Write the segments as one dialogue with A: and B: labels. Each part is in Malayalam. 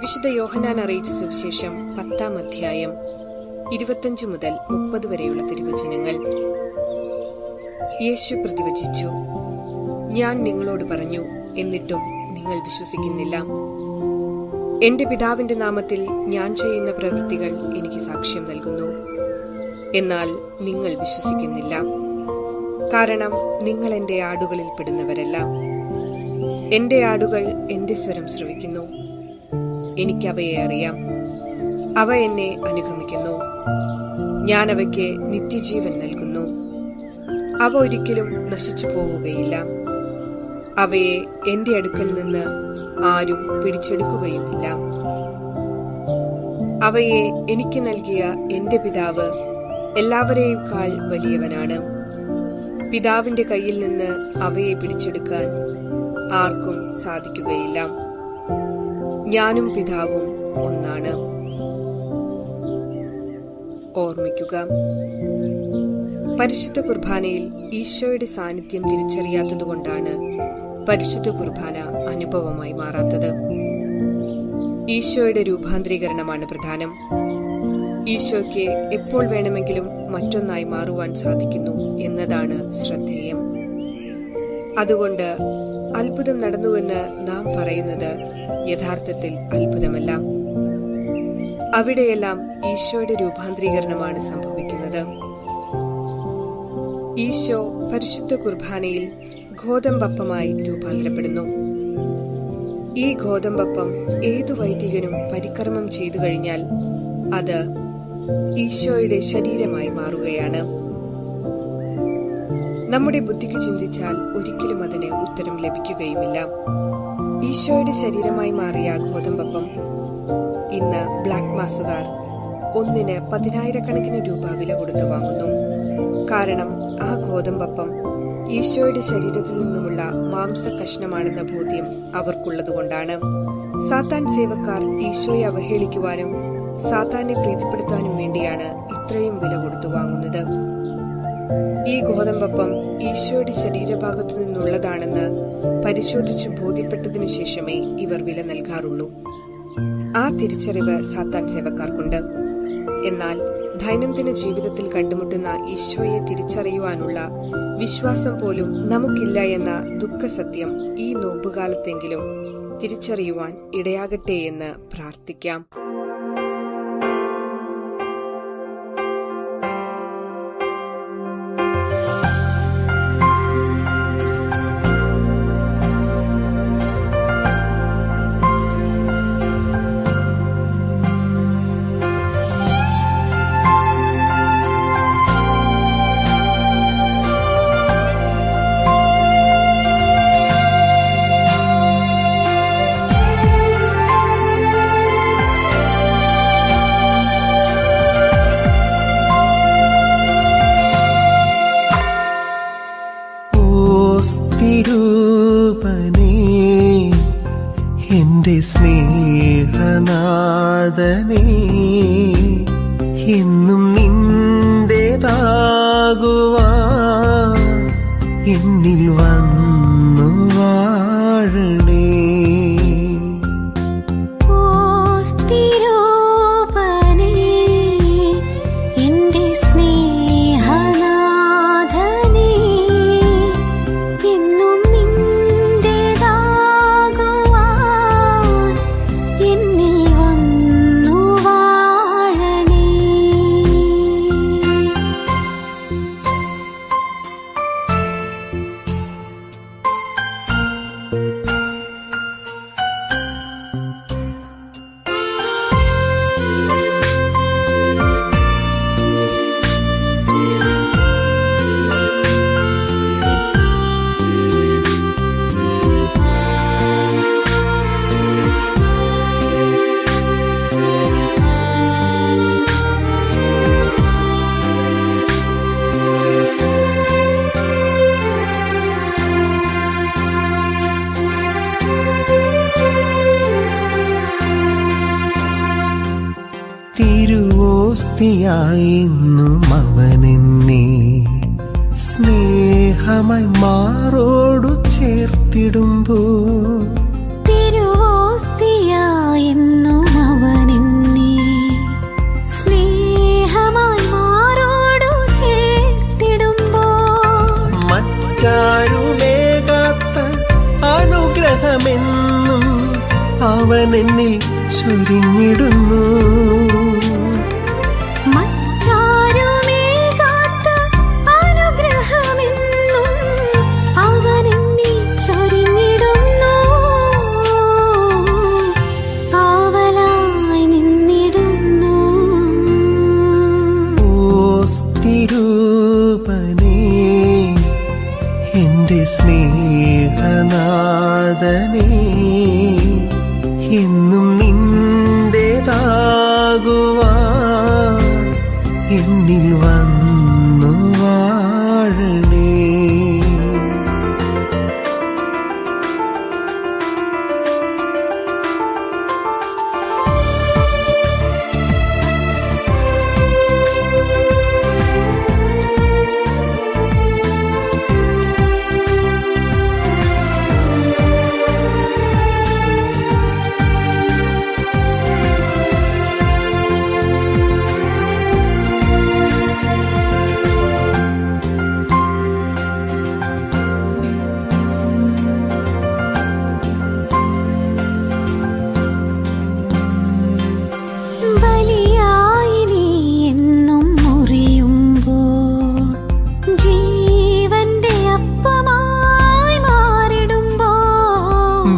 A: വിശുദ്ധ യോഹന്നാൻ അറിയിച്ച സുവിശേഷം 10-ാം അധ്യായം 25 മുതൽ 30 വരെയുള്ള തിരുവചനങ്ങൾ. യേശു പ്രതിവചിച്ചു, ഞാൻ നിങ്ങളോട് പറഞ്ഞു, എന്നിട്ടും നിങ്ങൾ വിശ്വസിക്കുന്നില്ല. എന്റെ പിതാവിന്റെ നാമത്തിൽ ഞാൻ ചെയ്യുന്ന പ്രവൃത്തികൾ എനിക്ക് സാക്ഷ്യം നൽകുന്നു. എന്നാൽ നിങ്ങൾ വിശ്വസിക്കുന്നില്ല, കാരണം നിങ്ങൾ എന്റെ ആടുകളിൽ പെടുന്നവരല്ല. എന്റെ ആടുകൾ എന്റെ സ്വരം ശ്രവിക്കുന്നു. എനിക്കവയെ അറിയാം. അവ എന്നെ അനുഗമിക്കുന്നു. ഞാൻ അവയ്ക്ക് നിത്യജീവൻ നൽകുന്നു. അവ ഒരിക്കലും നശിച്ചു പോവുകയില്ല. അവയെ എന്റെ അടുക്കൽ നിന്ന് ആരും പിടിച്ചെടുക്കുകയുമില്ല. അവയെ എനിക്ക് നൽകിയ എന്റെ പിതാവ് എല്ലാവരെയുംക്കാൾ വലിയവനാണ്. പിതാവിന്റെ കയ്യിൽ നിന്ന് അവയെ പിടിച്ചെടുക്കാൻ ആർക്കും സാധിക്കുകയില്ല. ഞാനും പിതാവും ഒന്നാണ്. ഓർമ്മിക്കുക, പരിശുദ്ധ കുർബാനയിൽ ഈശോയുടെ സാന്നിധ്യം തിരിച്ചറിയാത്തതുകൊണ്ടാണ് പരിശുദ്ധ കുർബാന അനുഭവമായി മാറാത്തത്. ഈശോയുടെ രൂപാന്തരീകരണമാണ് പ്രധാനം. ഈശോയ്ക്ക് എപ്പോൾ വേണമെങ്കിലും മറ്റൊന്നായി മാറുവാൻ സാധിക്കുന്നു എന്നതാണ് ശ്രദ്ധേയം. അതുകൊണ്ട് അത്ഭുതം നടന്നുവെന്ന് നാം പറയുന്നത് യഥാർത്ഥത്തിൽ അത്ഭുതമല്ല. അവിടെയെല്ലാം ഈശോയുടെ രൂപാന്തരീകരണമാണ് സംഭവിക്കുന്നത്. ഈശോ പരിശുദ്ധ കുർബാനയിൽ ഗോതമ്പപ്പമായി രൂപാന്തരപ്പെടുന്നു. ഈ ഗോതമ്പപ്പം ഏതു വൈദികനും പരിക്രമം ചെയ്തു കഴിഞ്ഞാൽ അത് ഈശോയുടെ ശരീരമായി മാറുകയാണ്. നമ്മുടെ ബുദ്ധിക്ക് ചിന്തിച്ചാൽ ഒരിക്കലും അതിന് ഉത്തരം ലഭിക്കുകയുമില്ല. ഈശോയുടെ ശരീരമായി മാറിയ ഗോതമ്പപ്പം ഇന്ന് ബ്ലാക്ക് മാസുകാർ ഒന്നിന് 10,000 രൂപ വില കൊടുത്ത് വാങ്ങുന്നു. കാരണം ആ ഗോതമ്പപ്പം ഈശോയുടെ ശരീരത്തിൽ നിന്നുമുള്ള മാംസ കഷ്ണമാണെന്ന ബോധ്യം അവർക്കുള്ളതുകൊണ്ടാണ്. സാത്താൻ സേവക്കാർ ഈശോയെ അവഹേളിക്കുവാനും സാത്താനെ പ്രീതിപ്പെടുത്താനും വേണ്ടിയാണ് ഇത്രയും വില കൊടുത്തു വാങ്ങുന്നത്. ഈ ഗോതമ്പപ്പം ഈശോയുടെ ശരീരഭാഗത്തു നിന്നുള്ളതാണെന്ന് പരിശോധിച്ചു ബോധ്യപ്പെട്ടതിനു ശേഷമേ ഇവർ വില നൽകാറുള്ളൂ. ആ തിരിച്ചറിവ് സാത്താൻ സേവക്കാർക്കുണ്ട്. എന്നാൽ ദൈനംദിന ജീവിതത്തിൽ കണ്ടുമുട്ടുന്ന ഈശോയെ തിരിച്ചറിയുവാനുള്ള വിശ്വാസം പോലും നമുക്കില്ല എന്ന ദുഃഖസത്യം ഈ നോമ്പുകാലത്തെങ്കിലും തിരിച്ചറിയുവാൻ ഇടയാകട്ടെ എന്ന് പ്രാർത്ഥിക്കാം.
B: തിരൂപനേ എന്റെ സ്നേഹനാഥനേ, എന്നും നിന്റേതാകുവാൻ എന്നിൽ വന്നു വാഴണേ. തിരുവോസ്തിയായെന്നും അവനെന്നെ സ്നേഹമായി മാറോടു ചേർത്തിടുമ്പോൾ
C: തിരുവോസ്തിയായെന്നും
B: അവൻ എന്നിൽ ചൊരിഞ്ഞിടുന്നു. എന്റെ സ്നേഹനാഥനേ, എന്നും നിന്റേതാകുവാൻ എന്നിൽ വന്നു വാഴണേ.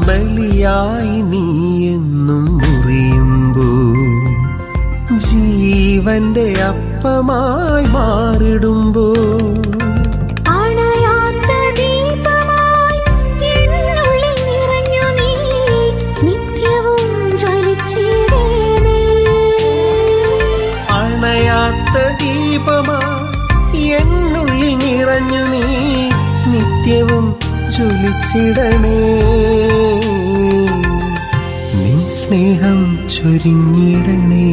B: ബലിയായി നീ എന്നും മുറിയുമ്പോൾ, ജീവന്റെ അപ്പമായി മാറിടുമ്പോൾ,
C: അണയാത്ത ദീപമായി എന്നുള്ളിൽ നിറഞ്ഞു നീ നിത്യവും ജ്വലിച്ചിടണേ.
B: അണയാത്ത ദീപമായി എന്നുള്ളിൽ നിറഞ്ഞു നീ നിത്യവും ജ്വലിച്ചിടണേ. നിൻ സ്നേഹം ചൊരിഞ്ഞിടണേ.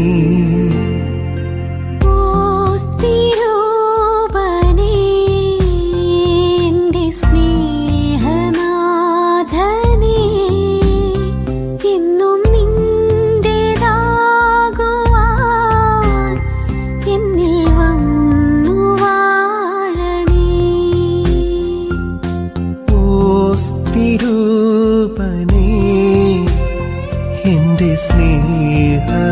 B: തിരൂപനേ, എന്റെ സ്നേഹനാഥനേ,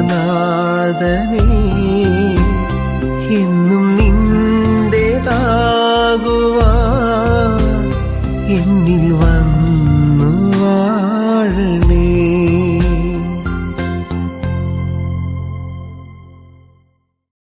B: എന്നും